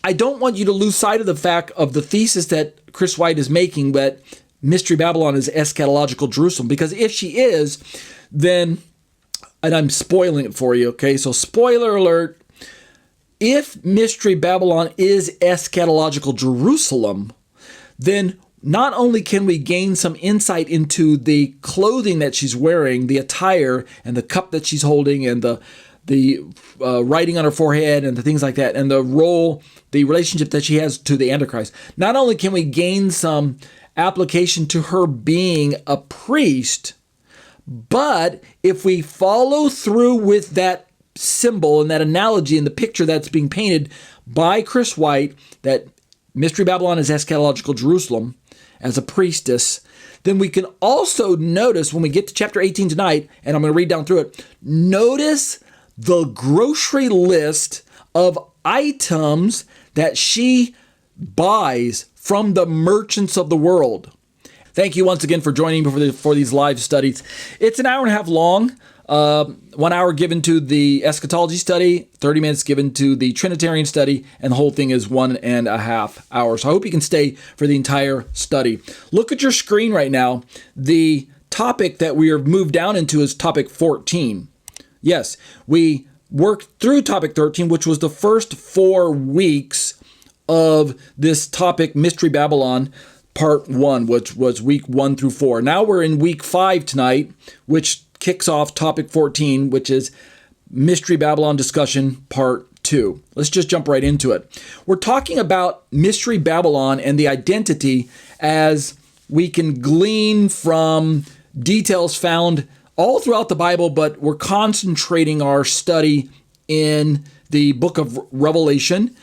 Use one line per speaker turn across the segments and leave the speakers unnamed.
I don't want you to lose sight of the fact of the thesis that Chris White is making, that Mystery Babylon is eschatological Jerusalem, because if she is, then, and I'm spoiling it for you, okay? So spoiler alert, if Mystery Babylon is eschatological Jerusalem, then not only can we gain some insight into the clothing that she's wearing, the attire, and the cup that she's holding, and the writing on her forehead, and the things like that, and the role, the relationship that she has to the Antichrist. Not only can we gain some application to her being a priest, but if we follow through with that symbol and that analogy and the picture that's being painted by Chris White, that Mystery Babylon is eschatological Jerusalem as a priestess, then we can also notice when we get to chapter 18 tonight, and I'm going to read down through it, notice the grocery list of items that she buys from the merchants of the world. Thank you once again for joining me for these live studies. It's an hour and a half long. 1 hour given to the eschatology study, 30 minutes given to the Trinitarian study, and the whole thing is 1.5 hours. So I hope you can stay for the entire study. Look at your screen right now. The topic that we are moved down into is topic 14. Yes, we worked through topic 13, which was the first 4 weeks of this topic, Mystery Babylon, part 1, which was week 1 through 4. Now we're in week 5 tonight, which kicks off topic 14, which is Mystery Babylon discussion part 2. Let's just jump right into it. We're talking about Mystery Babylon and the identity as we can glean from details found all throughout the Bible, but we're concentrating our study in the book of Revelation,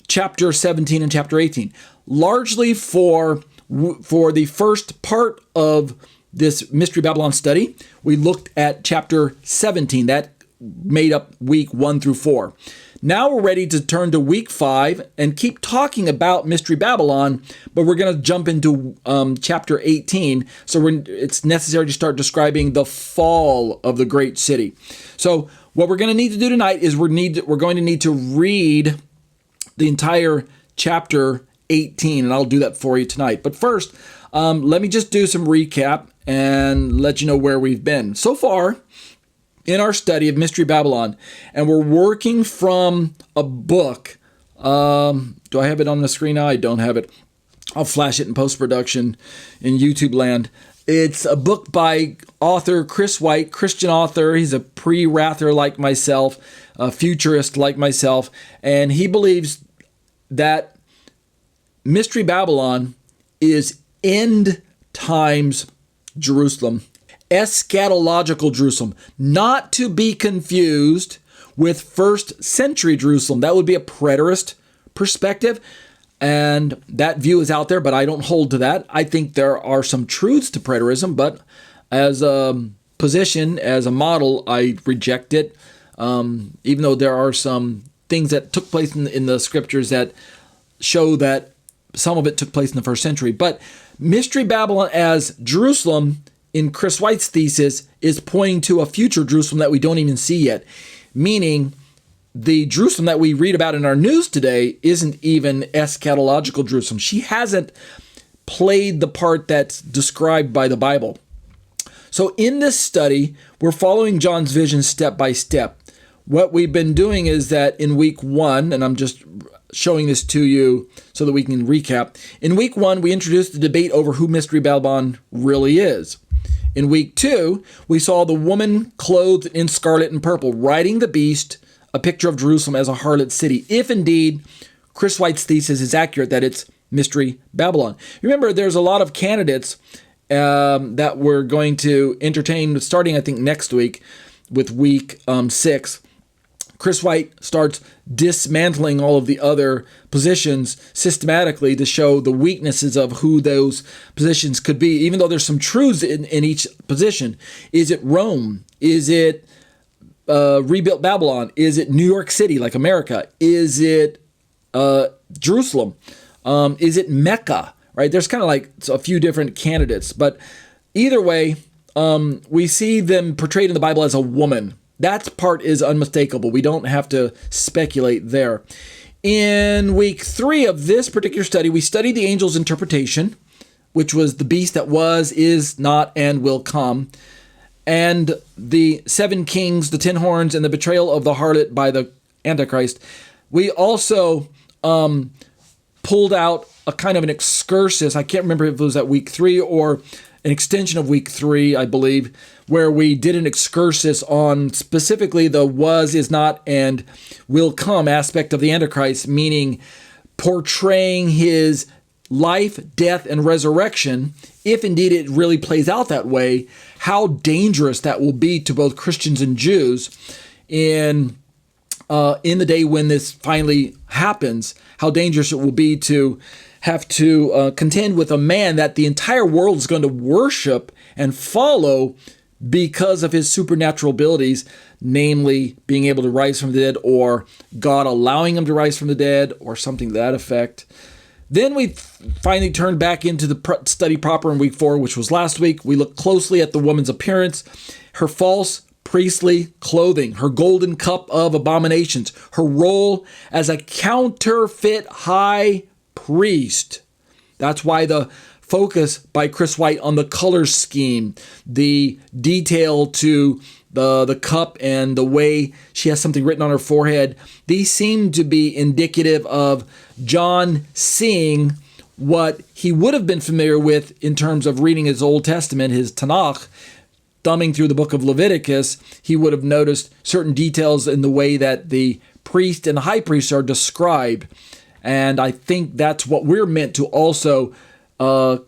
chapter 17 and chapter 18, largely for the first part of this Mystery Babylon study. We looked at chapter 17. That made up week 1 through 4. Now we're ready to turn to week 5 and keep talking about Mystery Babylon, but we're going to jump into chapter 18. So it's necessary to start describing the fall of the great city. So what we're going to need to do tonight is we're going to need to read the entire chapter 18, and I'll do that for you tonight. But first, let me just do some recap and let you know where we've been so far in our study of Mystery Babylon. And we're working from a book. Do I have it on the screen now? I don't have it. I'll flash it in post-production in YouTube land. It's a book by author Chris White, Christian author. He's a pre-wrather like myself, a futurist like myself, and he believes that Mystery Babylon is end times Jerusalem, eschatological Jerusalem, not to be confused with first century Jerusalem. That would be a preterist perspective, and that view is out there, but I don't hold to that. I think there are some truths to preterism, but as a position, as a model, I reject it, even though there are some things that took place in the scriptures that show that some of it took place in the first century. But Mystery Babylon as Jerusalem, in Chris White's thesis, is pointing to a future Jerusalem that we don't even see yet. Meaning, the Jerusalem that we read about in our news today isn't even eschatological Jerusalem. She hasn't played the part that's described by the Bible. So in this study, we're following John's vision step by step. What we've been doing is that in week 1, and I'm just showing this to you so that we can recap. In week 1, we introduced the debate over who Mystery Babylon really is. In week 2, we saw the woman clothed in scarlet and purple riding the beast, a picture of Jerusalem as a harlot city, if indeed Chris White's thesis is accurate that it's Mystery Babylon. Remember, there's a lot of candidates that we're going to entertain starting, I think, next week with week 6. Chris White starts dismantling all of the other positions systematically to show the weaknesses of who those positions could be, even though there's some truths in each position. Is it Rome? Is it rebuilt Babylon? Is it New York City, like America? Is it Jerusalem? Is it Mecca? Right? There's kind of like a few different candidates, but either way, we see them portrayed in the Bible as a woman. That part is unmistakable. We don't have to speculate there. In week 3 of this particular study, we studied the angel's interpretation, which was the beast that was, is, not, and will come, and the 7 kings, the 10 horns, and the betrayal of the harlot by the Antichrist. We also pulled out a kind of an excursus. I can't remember if it was at week 3 or an extension of week 3, I believe, where we did an excursus on specifically the was, is not, and will come aspect of the Antichrist, meaning portraying his life, death, and resurrection, if indeed it really plays out that way, how dangerous that will be to both Christians and Jews in the day when this finally happens, how dangerous it will be to have to contend with a man that the entire world is going to worship and follow because of his supernatural abilities, namely being able to rise from the dead, or God allowing him to rise from the dead, or something to that effect. Then we finally turned back into the study proper in week 4, which was last week. We looked closely at the woman's appearance, her false priestly clothing, her golden cup of abominations, her role as a counterfeit high priest. That's why the focus by Chris White on the color scheme, the detail to the cup and the way she has something written on her forehead, these seem to be indicative of John seeing what he would have been familiar with in terms of reading his Old Testament, his Tanakh, thumbing through the book of Leviticus. He would have noticed certain details in the way that the priest and the high priest are described. And I think that's what we're meant to also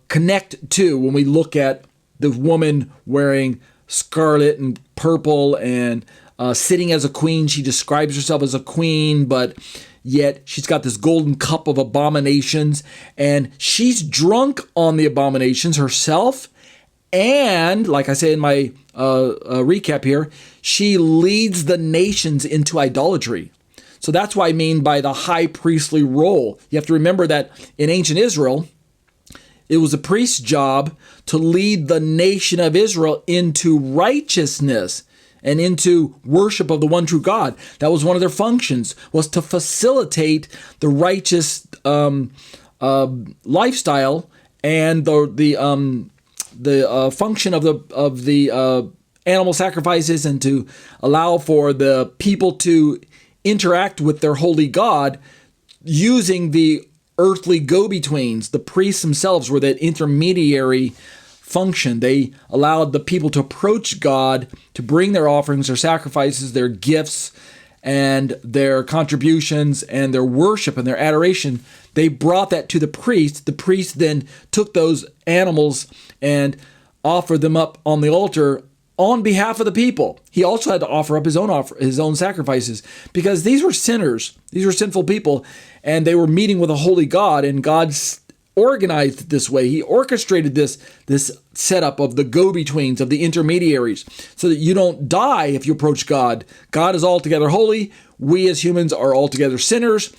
connect to when we look at the woman wearing scarlet and purple and sitting as a queen. She describes herself as a queen, but yet she's got this golden cup of abominations, and she's drunk on the abominations herself. And like I say in my recap here, she leads the nations into idolatry. So that's what I mean by the high priestly role. You have to remember that in ancient Israel, it was a priest's job to lead the nation of Israel into righteousness and into worship of the one true God. That was one of their functions, was to facilitate the righteous lifestyle and the function of the animal sacrifices, and to allow for the people to interact with their holy God using the earthly go-betweens. The priests themselves were that intermediary function. They allowed the people to approach God, to bring their offerings, their sacrifices, their gifts, and their contributions, and their worship and their adoration. They brought that to the priest. The priest then took those animals and offered them up on the altar on behalf of the people. He also had to offer up his own sacrifices, because these were sinners. These were sinful people, and they were meeting with a holy God, and God organized it this way. He orchestrated this setup of the go-betweens, of the intermediaries, so that you don't die if you approach God. God is altogether holy. We as humans are altogether sinners.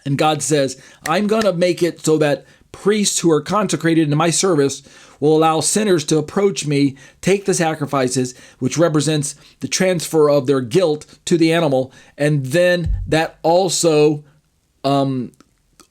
And God says, I'm going to make it so that priests who are consecrated into my service will allow sinners to approach me, take the sacrifices, which represents the transfer of their guilt to the animal, and then that also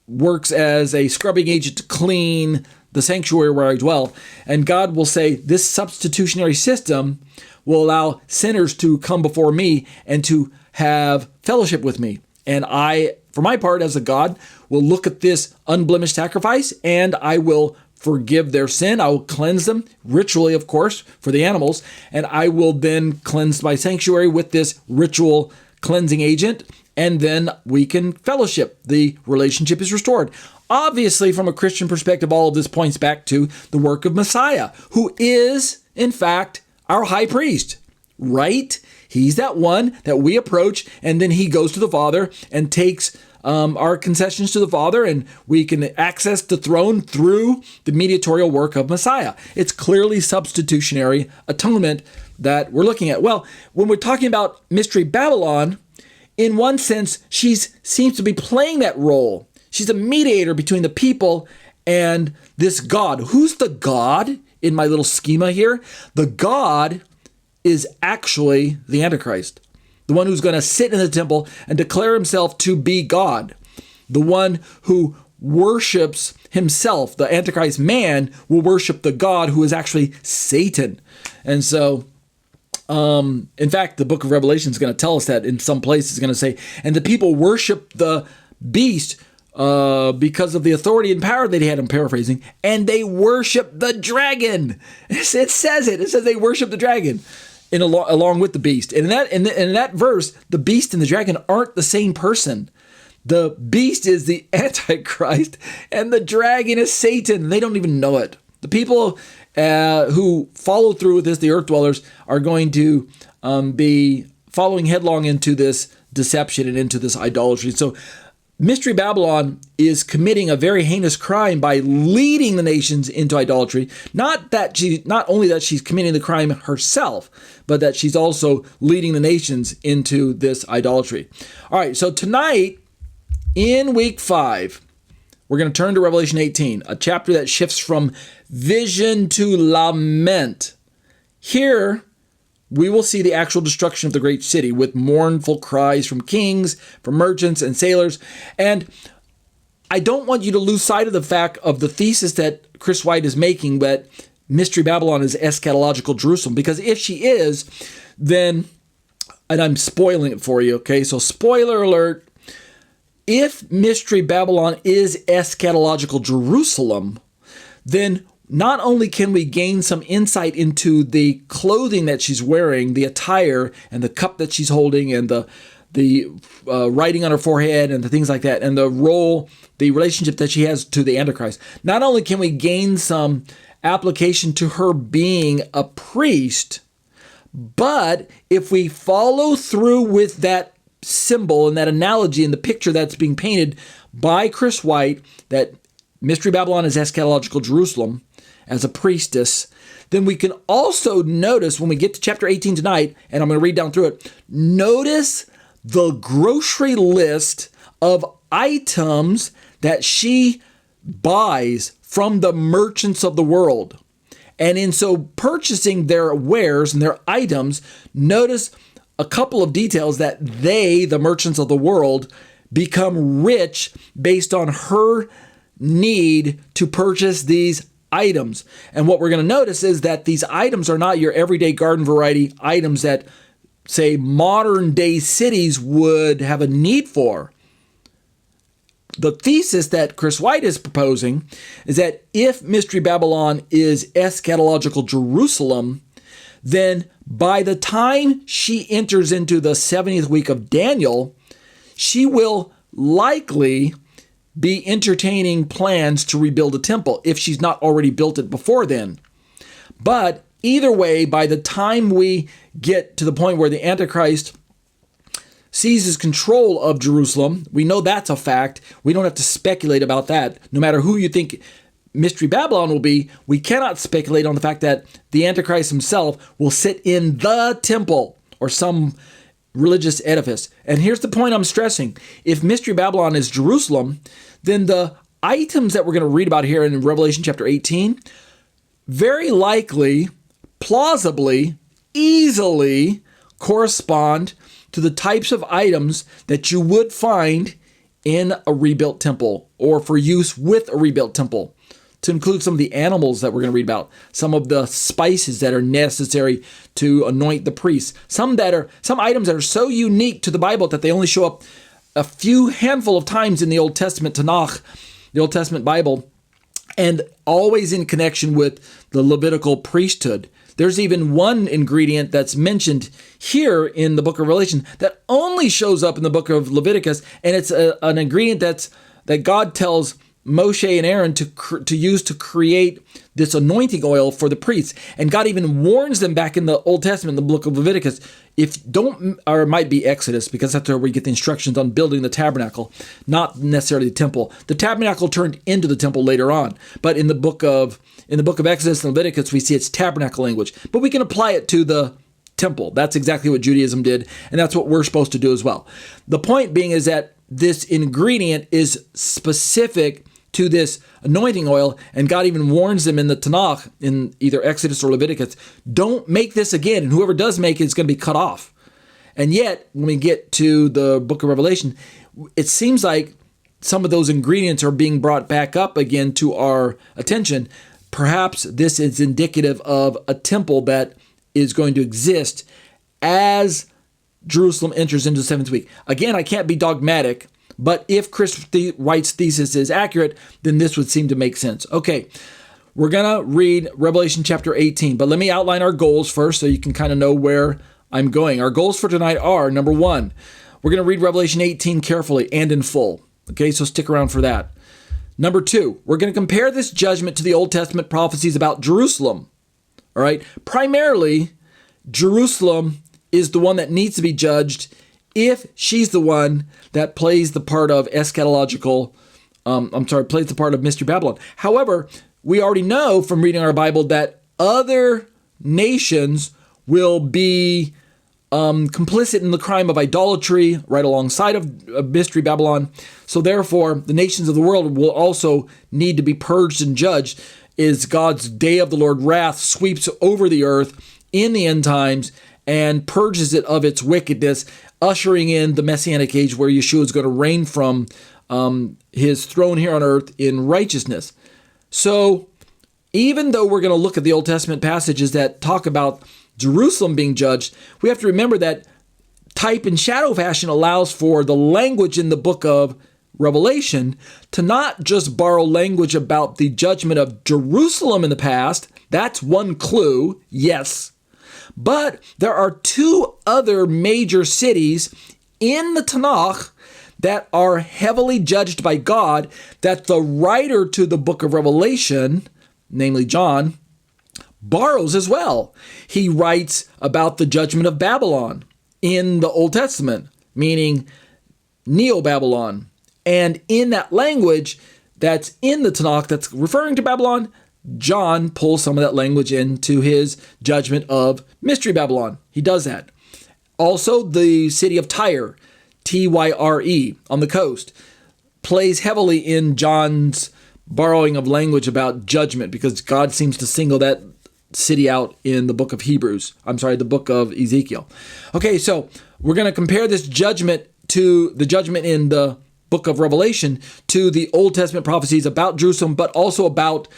works as a scrubbing agent to clean the sanctuary where I dwell. And God will say, this substitutionary system will allow sinners to come before me and to have fellowship with me. And I, for my part, as a God, will look at this unblemished sacrifice, and I will forgive their sin. I will cleanse them ritually, of course, for the animals, and I will then cleanse my sanctuary with this ritual cleansing agent, and then we can fellowship. The relationship is restored. Obviously, from a Christian perspective, all of this points back to the work of Messiah, who is, in fact, our high priest, right? He's that one that we approach, and then he goes to the Father and takes our concessions to the Father, and we can access the throne through the mediatorial work of Messiah. It's clearly substitutionary atonement that we're looking at. Well, when we're talking about Mystery Babylon, in one sense, she seems to be playing that role. She's a mediator between the people and this God. Who's the God in my little schema here? The God is actually the Antichrist, the one who's going to sit in the temple and declare himself to be God. The one who worships himself, the Antichrist man, will worship the God who is actually Satan. And so, in fact, the book of Revelation is going to tell us that in some places. It's going to say, and the people worship the beast because of the authority and power that he had, I'm paraphrasing, and they worship the dragon. It says they worship the dragon along with the beast. And in that verse, the beast and the dragon aren't the same person. The beast is the Antichrist, and the dragon is Satan. They don't even know it. The people who follow through with this, the earth dwellers, are going to be following headlong into this deception and into this idolatry. So Mystery Babylon is committing a very heinous crime by leading the nations into idolatry. Not only that she's committing the crime herself, but that she's also leading the nations into this idolatry. All right, so tonight in week 5, we're going to turn to Revelation 18, a chapter that shifts from vision to lament. Here, we will see the actual destruction of the great city with mournful cries from kings, from merchants and sailors. And I don't want you to lose sight of the fact of the thesis that Chris White is making, that Mystery Babylon is eschatological Jerusalem. Because if she is, then, and I'm spoiling it for you, okay? So spoiler alert, if Mystery Babylon is eschatological Jerusalem, then not only can we gain some insight into the clothing that she's wearing, the attire and the cup that she's holding and the writing on her forehead and the things like that, and the relationship that she has to the Antichrist. Not only can we gain some application to her being a priest, but if we follow through with that symbol and that analogy and the picture that's being painted by Chris White, that Mystery Babylon is eschatological Jerusalem as a priestess, then we can also notice when we get to chapter 18 tonight, and I'm going to read down through it, notice the grocery list of items that she buys from the merchants of the world. And in so purchasing their wares and their items, notice a couple of details that they, the merchants of the world, become rich based on her need to purchase these items. And what we're going to notice is that these items are not your everyday garden variety items that, say, modern day cities would have a need for. The thesis that Chris White is proposing is that if Mystery Babylon is eschatological Jerusalem, then by the time she enters into the 70th week of Daniel, she will likely be entertaining plans to rebuild a temple if she's not already built it before then. But either way, by the time we get to the point where the Antichrist seizes control of Jerusalem, we know that's a fact. We don't have to speculate about that. No matter who you think Mystery Babylon will be, we cannot speculate on the fact that the Antichrist himself will sit in the temple or some religious edifice. And here's the point I'm stressing. If Mystery Babylon is Jerusalem, then the items that we're going to read about here in Revelation chapter 18 very likely, plausibly, easily correspond to the types of items that you would find in a rebuilt temple or for use with a rebuilt temple, to include some of the animals that we're going to read about, some of the spices that are necessary to anoint the priests, some items that are so unique to the Bible that they only show up a few handful of times in the Old Testament Tanakh, the Old Testament Bible, and always in connection with the Levitical priesthood. There's even one ingredient that's mentioned here in the book of Revelation that only shows up in the book of Leviticus, and it's an ingredient that God tells Moshe and Aaron to use to create this anointing oil for the priests. And God even warns them back in the Old Testament, in the book of Leviticus, or it might be Exodus, because that's where we get the instructions on building the tabernacle, not necessarily the temple. The tabernacle turned into the temple later on, but in the book of Exodus and Leviticus, we see its tabernacle language, but we can apply it to the temple. That's exactly what Judaism did, and that's what we're supposed to do as well. The point being is that this ingredient is specific to this anointing oil, and God even warns them in the Tanakh, in either Exodus or Leviticus, don't make this again, and whoever does make it is going to be cut off. And yet, when we get to the book of Revelation, it seems like some of those ingredients are being brought back up again to our attention, perhaps this is indicative of a temple that is going to exist as Jerusalem enters into the seventh week. Again, I can't be dogmatic, but if Chris White's thesis is accurate, then this would seem to make sense. Okay, we're going to read Revelation chapter 18, but let me outline our goals first so you can kind of know where I'm going. Our goals for tonight are, number one, we're going to read Revelation 18 carefully and in full. Okay, so stick around for that. Number two, we're going to compare this judgment to the Old Testament prophecies about Jerusalem. All right, primarily, Jerusalem is the one that needs to be judged if she's the one that plays the part of plays the part of Mystery Babylon. However, we already know from reading our Bible that other nations will be complicit in the crime of idolatry right alongside of Mystery Babylon. So therefore, the nations of the world will also need to be purged and judged as God's day of the Lord wrath sweeps over the earth in the end times and purges it of its wickedness, ushering in the Messianic age where Yeshua is going to reign from his throne here on earth in righteousness. So even though we're going to look at the Old Testament passages that talk about Jerusalem being judged, we have to remember that type and shadow fashion allows for the language in the book of Revelation to not just borrow language about the judgment of Jerusalem in the past. That's one clue, yes. But there are two other major cities in the Tanakh that are heavily judged by God that the writer to the book of Revelation, namely John, borrows as well. He writes about the judgment of Babylon in the Old Testament, meaning Neo-Babylon. And in that language that's in the Tanakh that's referring to Babylon, John pulls some of that language into his judgment of Mystery Babylon. He does that. Also, the city of Tyre, Tyre, on the coast, plays heavily in John's borrowing of language about judgment because God seems to single that city out in the book of the book of Ezekiel. Okay, so we're going to compare this judgment to the judgment in the book of Revelation to the Old Testament prophecies about Jerusalem, but also about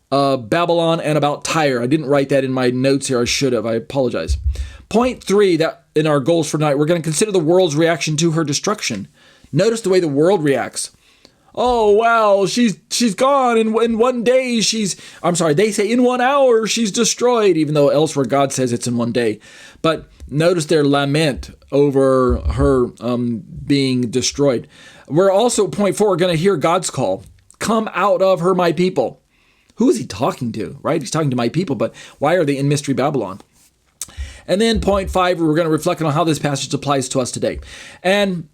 Babylon and about Tyre. I didn't write that in my notes here. I should have. I apologize. Point three, that in our goals for tonight, we're going to consider the world's reaction to her destruction. Notice the way the world reacts. Oh, wow, she's gone. In 1 day, they say in 1 hour she's destroyed, even though elsewhere God says it's in 1 day. But notice their lament over her being destroyed. We're also, point four, we're going to hear God's call. Come out of her, my people. Who is he talking to, right? He's talking to my people, but why are they in Mystery Babylon? And then point five, we're going to reflect on how this passage applies to us today. And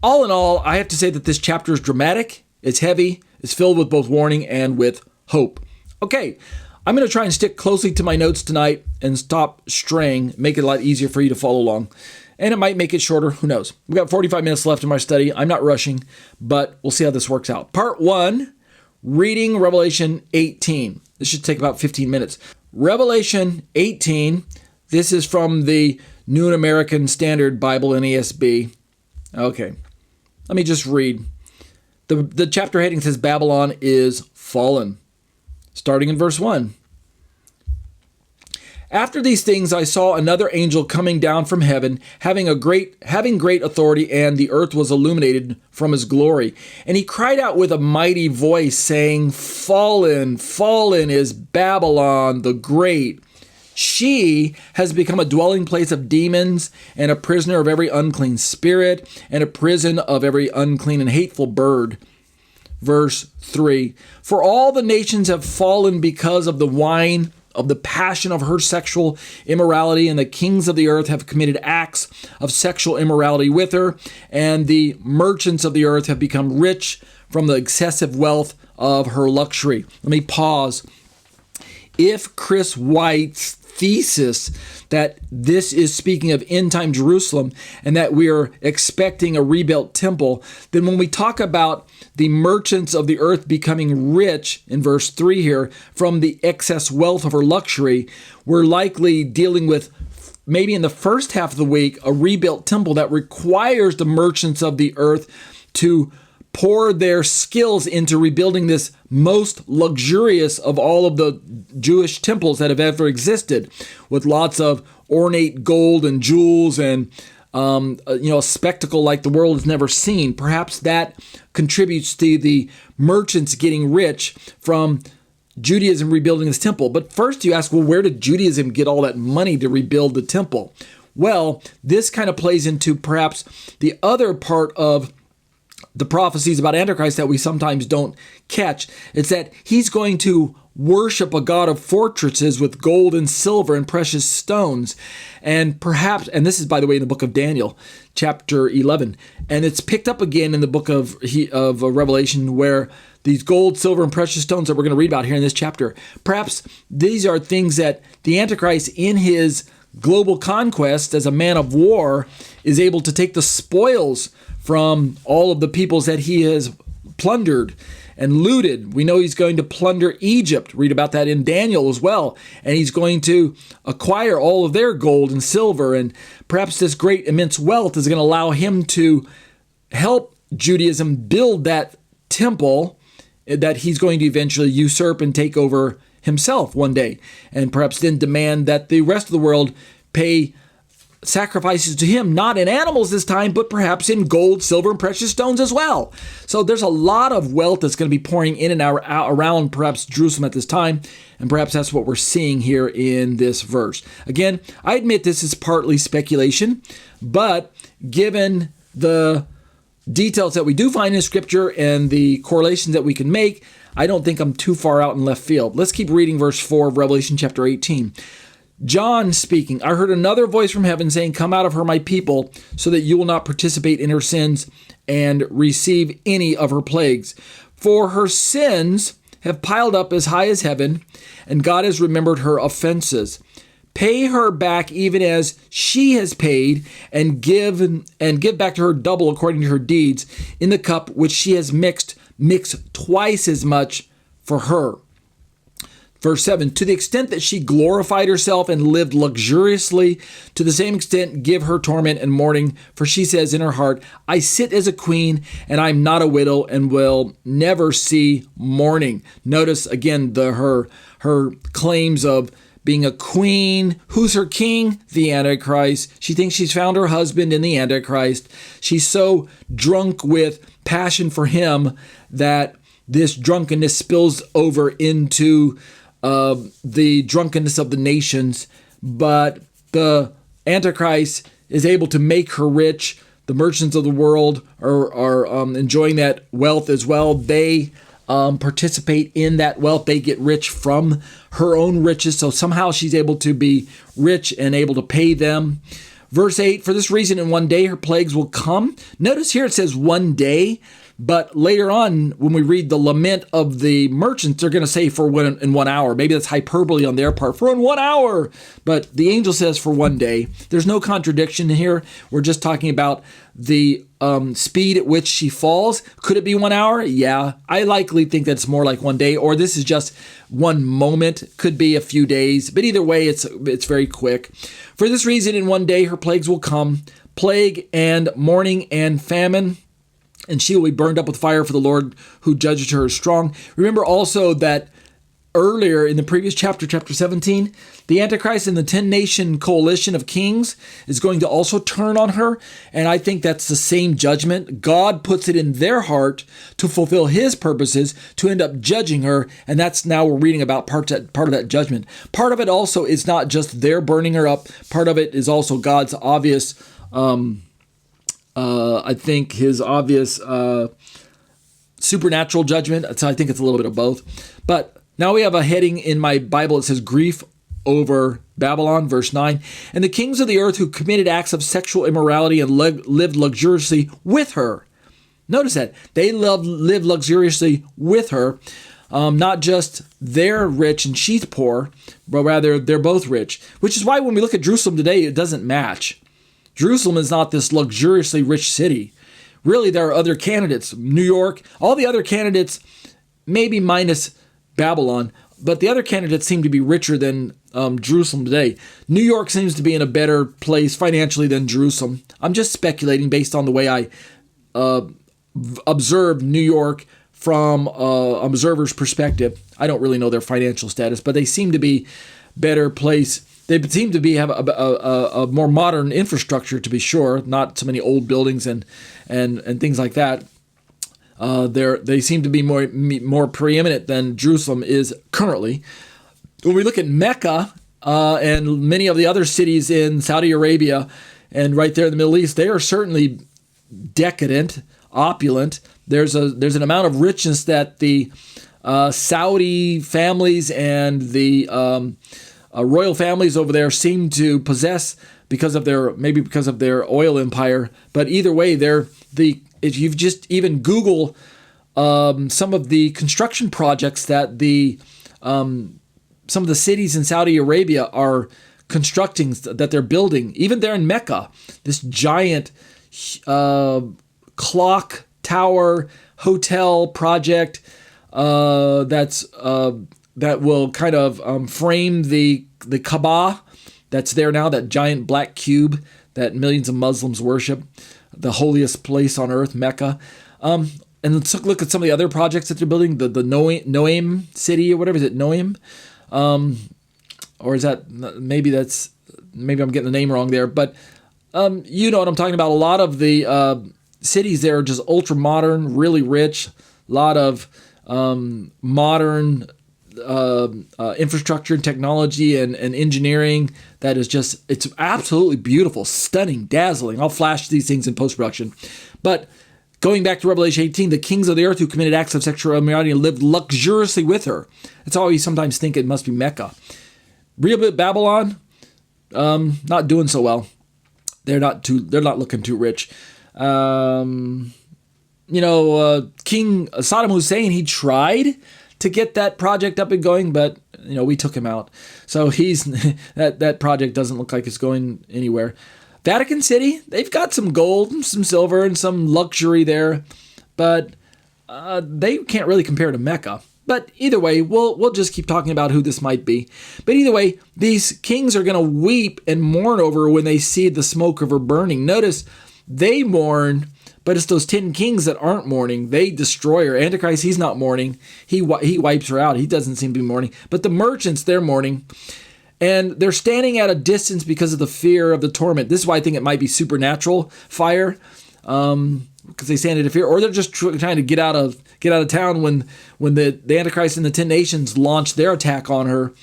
all in all, I have to say that this chapter is dramatic, it's heavy, it's filled with both warning and with hope. Okay, I'm going to try and stick closely to my notes tonight and stop straying, make it a lot easier for you to follow along. And it might make it shorter, who knows. We've got 45 minutes left in my study. I'm not rushing, but we'll see how this works out. Part one, reading Revelation 18. This should take about 15 minutes. Revelation 18, this is from the New American Standard Bible, NASB. Okay, let me just read. The chapter heading says Babylon is fallen. Starting in verse 1. After these things I saw another angel coming down from heaven, having great authority, and the earth was illuminated from his glory. And he cried out with a mighty voice, saying, Fallen, fallen is Babylon the Great. She has become a dwelling place of demons, and a prisoner of every unclean spirit, and a prison of every unclean and hateful bird. Verse 3. For all the nations have fallen because of the wine of the passion of her sexual immorality, and the kings of the earth have committed acts of sexual immorality with her, and the merchants of the earth have become rich from the excessive wealth of her luxury. Let me pause. If Chris White's thesis that this is speaking of end-time Jerusalem and that we are expecting a rebuilt temple, then when we talk about the merchants of the earth becoming rich, in verse 3 here, from the excess wealth of her luxury, we're likely dealing with, maybe in the first half of the week, a rebuilt temple that requires the merchants of the earth to pour their skills into rebuilding this most luxurious of all of the Jewish temples that have ever existed, with lots of ornate gold and jewels and a spectacle like the world has never seen. Perhaps that contributes to the merchants getting rich from Judaism rebuilding this temple. But first you ask, well, where did Judaism get all that money to rebuild the temple? Well, this kind of plays into perhaps the other part of the prophecies about Antichrist that we sometimes don't catch. It's that he's going to worship a god of fortresses with gold and silver and precious stones. And perhaps, and this is, by the way, in the book of Daniel, chapter 11, and it's picked up again in the book of Revelation, where these gold, silver, and precious stones that we're going to read about here in this chapter, perhaps these are things that the Antichrist, in his global conquest as a man of war, is able to take the spoils from all of the peoples that he has plundered and looted. We know he's going to plunder Egypt. Read about that in Daniel as well. And he's going to acquire all of their gold and silver. And perhaps this great immense wealth is going to allow him to help Judaism build that temple that he's going to eventually usurp and take over himself one day. And perhaps then demand that the rest of the world pay sacrifices to him, not in animals this time, but perhaps in gold, silver, and precious stones as well. So there's a lot of wealth that's going to be pouring in and out around perhaps Jerusalem at this time, and perhaps that's what we're seeing here in this verse. Again, I admit this is partly speculation, but given the details that we do find in Scripture and the correlations that we can make, I don't think I'm too far out in left field. Let's keep reading verse 4 of Revelation chapter 18. John speaking, I heard another voice from heaven saying, come out of her, my people, so that you will not participate in her sins and receive any of her plagues. For her sins have piled up as high as heaven, and God has remembered her offenses. Pay her back even as she has paid, and give back to her double according to her deeds. In the cup which she has mix twice as much for her. Verse 7, to the extent that she glorified herself and lived luxuriously, to the same extent give her torment and mourning, for she says in her heart, I sit as a queen, and I'm not a widow, and will never see mourning. Notice again her claims of being a queen. Who's her king? The Antichrist. She thinks she's found her husband in the Antichrist. She's so drunk with passion for him that this drunkenness spills over into the drunkenness of the nations. But the Antichrist is able to make her rich. The merchants of the world are enjoying that wealth as well. They participate in that wealth. They get rich from her own riches. So somehow she's able to be rich and able to pay them. Verse 8, for this reason in one day her plagues will come. Notice here it says one day, but later on when we read the lament of the merchants, they're going to say in 1 hour. Maybe that's hyperbole on their part, for in 1 hour. But the angel says for one day. There's no contradiction here. We're just talking about the speed at which she falls. Could it be 1 hour? Yeah, I likely think that's more like one day, or this is just one moment. Could be a few days, but either way, it's very quick. For this reason, in one day her plagues will come, plague and mourning and famine, and she will be burned up with fire, for the Lord who judges her is strong. Remember also that earlier in the previous chapter 17, the Antichrist and the 10-nation coalition of kings is going to also turn on her. And I think that's the same judgment. God puts it in their heart to fulfill his purposes, to end up judging her. And that's now we're reading about part of that judgment. Part of it also is not just their burning her up. Part of it is also God's obvious, I think his obvious supernatural judgment. So I think it's a little bit of both. But now we have a heading in my Bible that says grief over Babylon, verse 9. And the kings of the earth who committed acts of sexual immorality and lived luxuriously with her. Notice that. They lived luxuriously with her. Not just they're rich and she's poor, but rather they're both rich. Which is why when we look at Jerusalem today, it doesn't match. Jerusalem is not this luxuriously rich city. Really, there are other candidates. New York, all the other candidates, maybe minus Babylon, but the other candidates seem to be richer than Jerusalem today. New York seems to be in a better place financially than Jerusalem. I'm just speculating based on the way I observe New York from an observer's perspective. I don't really know their financial status, but they seem to be better place. They seem to have a more modern infrastructure, to be sure, not so many old buildings and things like that. They seem to be more preeminent than Jerusalem is currently. When we look at Mecca and many of the other cities in Saudi Arabia and right there in the Middle East, they are certainly decadent, opulent. There's an amount of richness that the Saudi families and the royal families over there seem to possess because of their oil empire. But either way, if you've just even Google some of the construction projects that some of the cities in Saudi Arabia are constructing, that they're building, even there in Mecca, this giant clock tower hotel project that will kind of frame the Kaaba that's there now, that giant black cube that millions of Muslims worship, the holiest place on earth, Mecca. And let's look at some of the other projects that they're building, the Noaim city or whatever. Is it Noaim? Or is that, maybe I'm getting the name wrong there, but you know what I'm talking about. A lot of the cities there are just ultra modern, really rich, a lot of modern infrastructure and technology and engineering that is just, it's absolutely beautiful, stunning, dazzling. I'll flash these things in post-production. But going back to Revelation 18, the kings of the earth who committed acts of sexual immorality and lived luxuriously with her. That's all you sometimes think it must be Mecca. Real Babylon, not doing so well. They're not looking too rich. King Saddam Hussein, he tried to get that project up and going, but we took him out. So that project doesn't look like it's going anywhere. Vatican City, they've got some gold, some silver, and some luxury there, but they can't really compare to Mecca. But either way, we'll just keep talking about who this might be. But either way, these kings are going to weep and mourn over her when they see the smoke of her burning. Notice they mourn, but it's those 10 kings that aren't mourning. They destroy her. Antichrist, he's not mourning. He wipes her out. He doesn't seem to be mourning. But the merchants, they're mourning. And they're standing at a distance because of the fear of the torment. This is why I think it might be supernatural fire, because they stand at a fear, or they're just trying to get out of town when the Antichrist and the 10 nations launch their attack on her.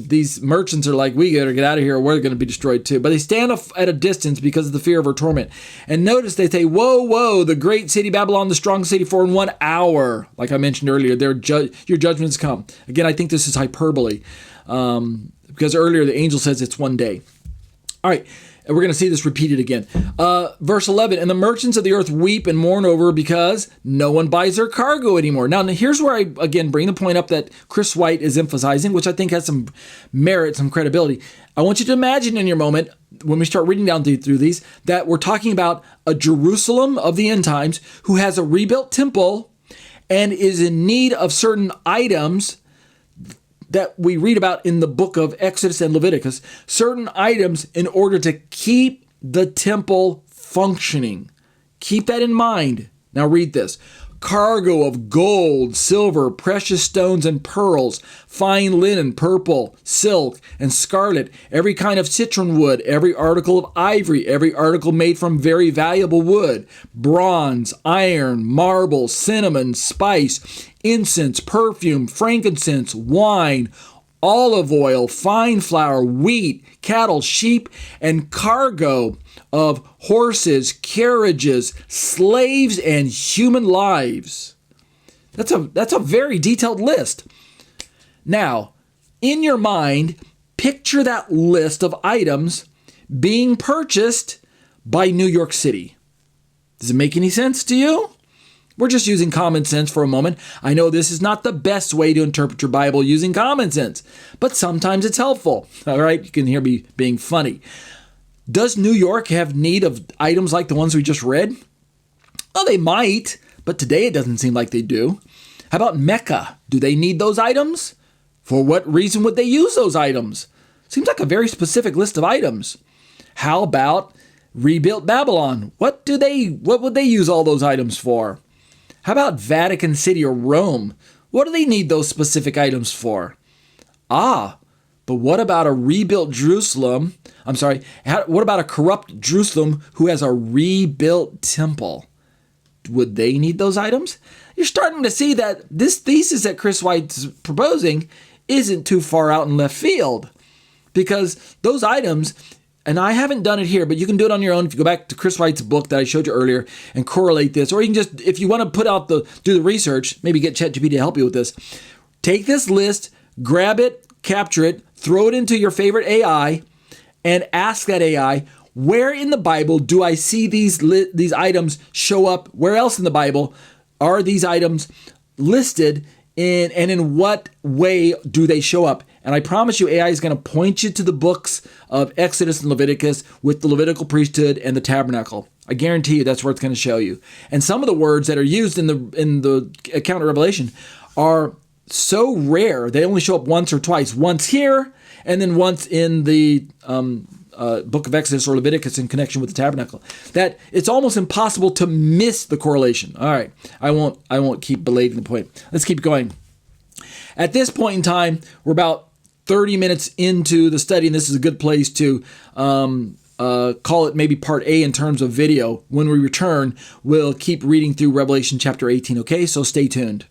These merchants are like, we gotta get out of here or we're going to be destroyed too. But they stand at a distance because of the fear of her torment. And notice they say, woe, woe, the great city Babylon, the strong city, for in 1 hour, like I mentioned earlier, your judgments come. Again, I think this is hyperbole, because earlier the angel says it's 1 day. All right. And we're going to see this repeated again. Verse 11, and the merchants of the earth weep and mourn over her because no one buys their cargo anymore. Now, here's where I, again, bring the point up that Chris White is emphasizing, which I think has some merit, some credibility. I want you to imagine in your moment, when we start reading down through these, that we're talking about a Jerusalem of the end times who has a rebuilt temple and is in need of certain items that we read about in the book of Exodus and Leviticus, certain items in order to keep the temple functioning. Keep that in mind. Now read this. Cargo of gold, silver, precious stones and pearls, fine linen, purple, silk, and scarlet, every kind of citron wood, every article of ivory, every article made from very valuable wood, bronze, iron, marble, cinnamon, spice, incense, perfume, frankincense, wine, olive oil, fine flour, wheat, cattle, sheep, and cargo of horses, carriages, slaves, and human lives. That's a very detailed list. Now, in your mind, picture that list of items being purchased by New York City. Does it make any sense to you? We're just using common sense for a moment. I know this is not the best way to interpret your Bible using common sense, but sometimes it's helpful. All right, you can hear me being funny. Does New York have need of items like the ones we just read? Well, they might, but today it doesn't seem like they do. How about Mecca? Do they need those items? For what reason would they use those items? Seems like a very specific list of items. How about rebuilt Babylon. What would they use all those items for? How about Vatican City or Rome? What do they need those specific items for? But what about a rebuilt Jerusalem? What about a corrupt Jerusalem who has a rebuilt temple? Would they need those items? You're starting to see that this thesis that Chris White's proposing isn't too far out in left field, because those items, and I haven't done it here, but you can do it on your own if you go back to Chris White's book that I showed you earlier and correlate this, or you can just, if you want to do the research, maybe get ChatGPT to help you with this. Take this list, grab it, capture it, throw it into your favorite AI, and ask that AI, where in the Bible do I see these items show up? Where else in the Bible are these items listed and in what way do they show up? And I promise you, AI is going to point you to the books of Exodus and Leviticus with the Levitical priesthood and the tabernacle. I guarantee you that's where it's going to show you. And some of the words that are used in the account of Revelation are so rare, they only show up once or twice. Once here, and then once in the book of Exodus or Leviticus in connection with the tabernacle, that it's almost impossible to miss the correlation. All right, I won't keep belating the point. Let's keep going. At this point in time, we're about 30 minutes into the study, and this is a good place to call it maybe part A in terms of video. When we return, we'll keep reading through Revelation chapter 18, okay? So stay tuned.